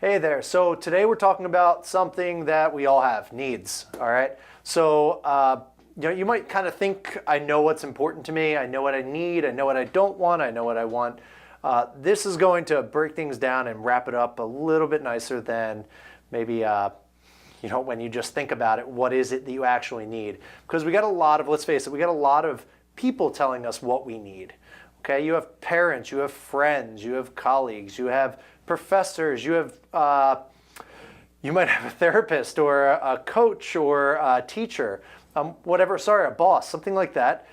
Hey there. So today we're talking about something that we all have, needs. All right. So you might kind of think, I know what's important to me. I know what I need. I know what I don't want. I know what I want. This is going to break things down and wrap it up a little bit nicer than maybe when you just think about it. What is it that you actually need? Because we got a lot of, let's face it, we got a lot of people telling us what we need. Okay, you have parents, you have friends, you have colleagues, you have professors, you have you might have a therapist or a coach or a teacher, a boss, something like that.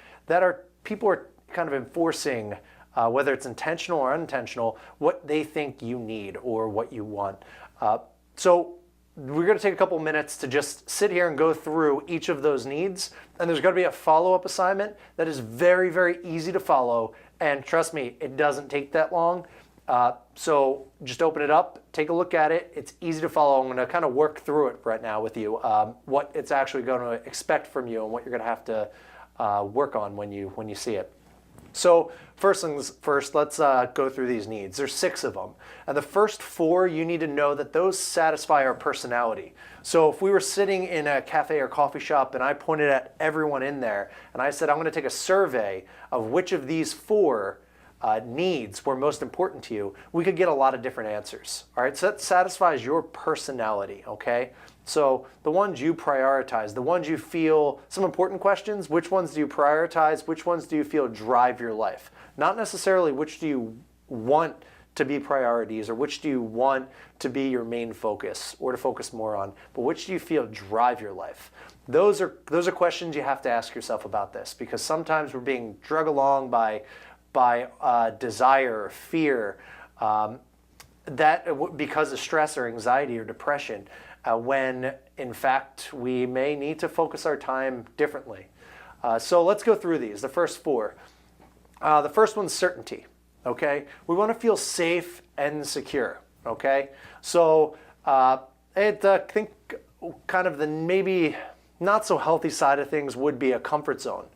People are kind of enforcing, whether it's intentional or unintentional, what they think you need or what you want. So we're going to take a couple minutes to just sit here and go through each of those needs. And there's going to be a follow-up assignment that is very, very easy to follow. And trust me, it doesn't take that long. So just open it up, take a look at it. It's easy to follow. I'm going to kind of work through it right now with you, what it's actually going to expect from you and what you're going to have to work on when you see it. So first things first, let's go through these needs. There's 6 of them. And the first 4, you need to know that those satisfy our personality. So if we were sitting in a cafe or coffee shop and I pointed at everyone in there and I said, I'm going to take a survey of which of these 4 needs were most important to you, we could get a lot of different answers. All right, so that satisfies your personality, okay? So the ones you prioritize, the ones you feel, some important questions, which ones do you prioritize, which ones do you feel drive your life? Not necessarily which do you want to be priorities or which do you want to be your main focus or to focus more on, but which do you feel drive your life? Those are questions you have to ask yourself about this, because sometimes we're being drug along by desire or fear, because of stress or anxiety or depression, when in fact we may need to focus our time differently. So let's go through these, the first 4. The first one's certainty, okay? We want to feel safe and secure, okay? So I think kind of the maybe not so healthy side of things would be a comfort zone,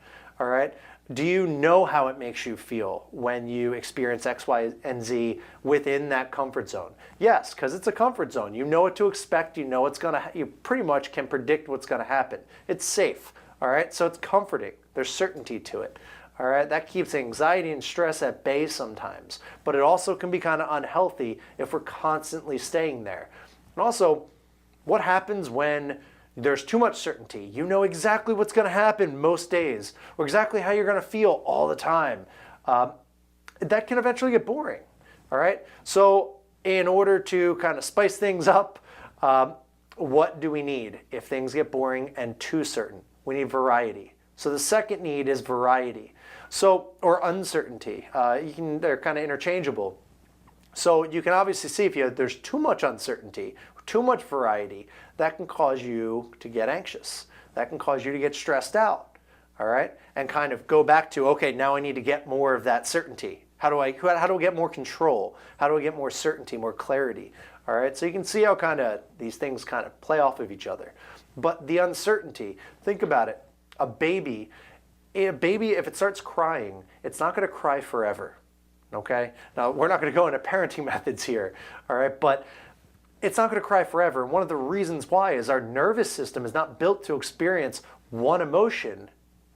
all right? Do you know how it makes you feel when you experience X, Y, and Z within that comfort zone? Yes, because it's a comfort zone. You know what to expect. You know what's going to. You pretty much can predict what's going to happen. It's safe. All right, so it's comforting. There's certainty to it. All right, that keeps anxiety and stress at bay sometimes, but it also can be kind of unhealthy if we're constantly staying there. And also, what happens when there's too much certainty? You know exactly what's going to happen most days, or exactly how you're going to feel all the time. That can eventually get boring. All right. So in order to kind of spice things up, what do we need if things get boring and too certain? We need variety. So the second need is variety. So, or uncertainty. They're kind of interchangeable. So you can obviously see if there's too much uncertainty, too much variety, that can cause you to get anxious. That can cause you to get stressed out, all right? And kind of go back to, okay, now I need to get more of that certainty. How do I get more control? How do I get more certainty, more clarity? All right, so you can see how kind of these things kind of play off of each other. But the uncertainty, think about it. A baby, if it starts crying, it's not going to cry forever, okay? Now, we're not going to go into parenting methods here, all right? But it's not going to cry forever. And one of the reasons why is our nervous system is not built to experience one emotion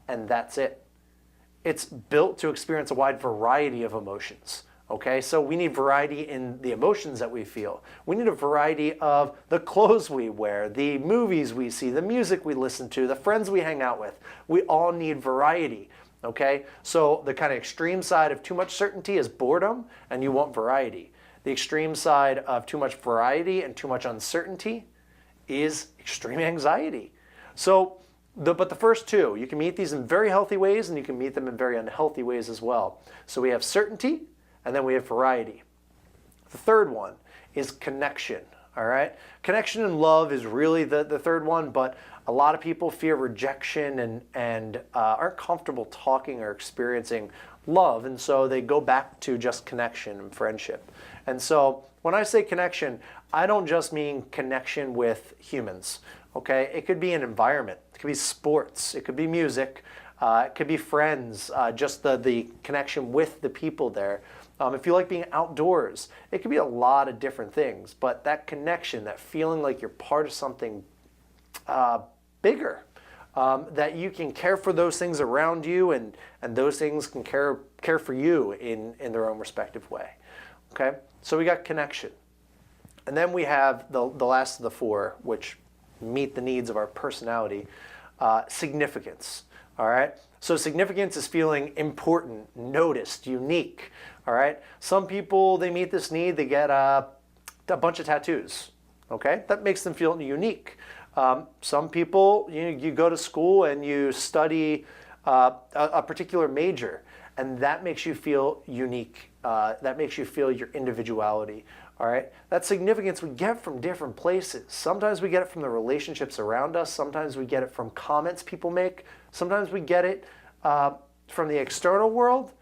and that's it. It's built to experience a wide variety of emotions. Okay, so we need variety in the emotions that we feel. We need a variety of the clothes we wear, the movies we see, the music we listen to, the friends we hang out with. We all need variety. Okay, so the kind of extreme side of too much certainty is boredom, and you want variety. The extreme side of too much variety and too much uncertainty is extreme anxiety. So, but the first 2, you can meet these in very healthy ways and you can meet them in very unhealthy ways as well. So we have certainty and then we have variety. The third one is connection, all right? Connection and love is really the third one, but a lot of people fear rejection and aren't comfortable talking or experiencing love, and so they go back to just connection and friendship. And so when I say connection, I don't just mean connection with humans, okay? It could be an environment, it could be sports, it could be music, It could be friends, just the connection with the people there. If you like being outdoors, it could be a lot of different things. But that connection, that feeling like you're part of something bigger, that you can care for those things around you, and those things can care for you in their own respective way. Okay, so we got connection. And then we have the last of the four, which meet the needs of our personality, significance. All right, so significance is feeling important, noticed, unique. All right, some people, they meet this need, they get a bunch of tattoos. Okay, that makes them feel unique. Some people, you go to school and you study a particular major, and that makes you feel unique. That makes you feel your individuality. All right, that significance we get from different places. Sometimes we get it from the relationships around us. Sometimes we get it from comments people make. Sometimes we get it from the external world.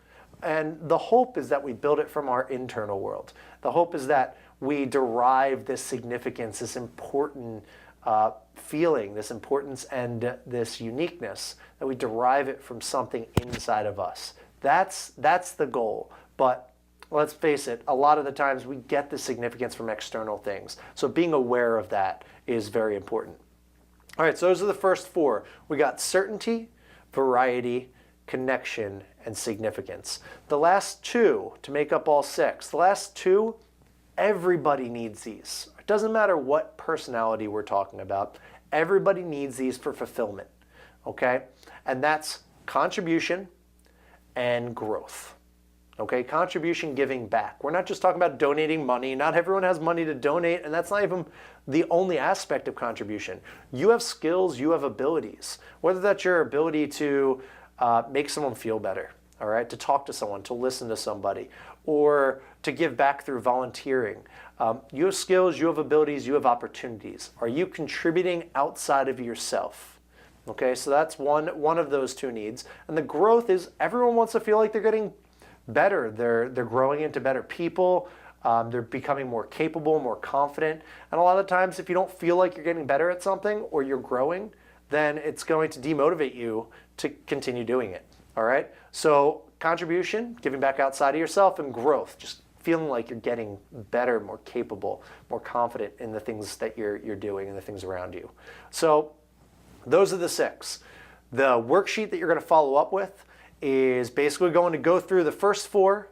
And the hope is that we build it from our internal world. The hope is that we derive this significance, this important feeling, this importance and this uniqueness, that we derive it from something inside of us. That's the goal. But let's face it, a lot of the times we get the significance from external things. So being aware of that is very important. All right, so those are the first four. We got certainty, variety, connection, and significance. The last two, to make up all six, the last two, everybody needs these. It doesn't matter what personality we're talking about. Everybody needs these for fulfillment, okay? And that's contribution and growth. Okay, contribution, giving back. We're not just talking about donating money. Not everyone has money to donate, and that's not even the only aspect of contribution. You have skills, you have abilities. Whether that's your ability to make someone feel better, all right, to talk to someone, to listen to somebody, or to give back through volunteering. You have skills, you have abilities, you have opportunities. Are you contributing outside of yourself? Okay, so that's one of those two needs. And the growth is everyone wants to feel like they're getting better. They're growing into better people. They're becoming more capable, more confident. And a lot of times, if you don't feel like you're getting better at something or you're growing, then it's going to demotivate you to continue doing it. All right. So contribution, giving back outside of yourself, and growth, just feeling like you're getting better, more capable, more confident in the things that you're doing and the things around you. So those are the six. The worksheet that you're going to follow up with is basically going to go through the first four.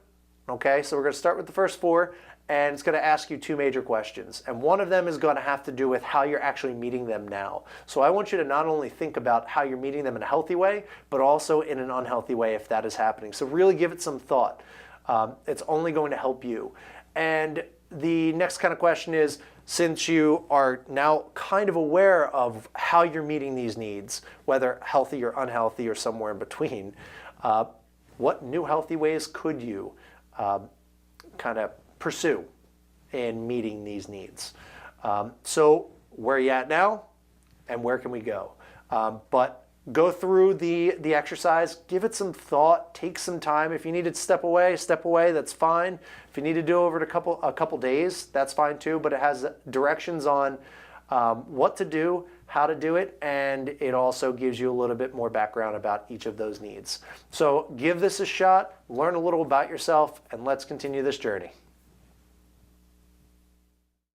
Okay, so we're going to start with the first four, and it's going to ask you two major questions. And one of them is going to have to do with how you're actually meeting them now. So I want you to not only think about how you're meeting them in a healthy way, but also in an unhealthy way if that is happening. So really give it some thought. It's only going to help you. And the next kind of question is, since you are now kind of aware of how you're meeting these needs, whether healthy or unhealthy or somewhere in between, what new healthy ways could you kind of pursue in meeting these needs? So where are you at now, and where can we go? But go through the exercise, give it some thought, take some time. If you need to step away, that's fine. If you need to do over a couple days, that's fine too, but it has directions on what to do, how to do it, and it also gives you a little bit more background about each of those needs. So give this a shot, learn a little about yourself, and let's continue this journey.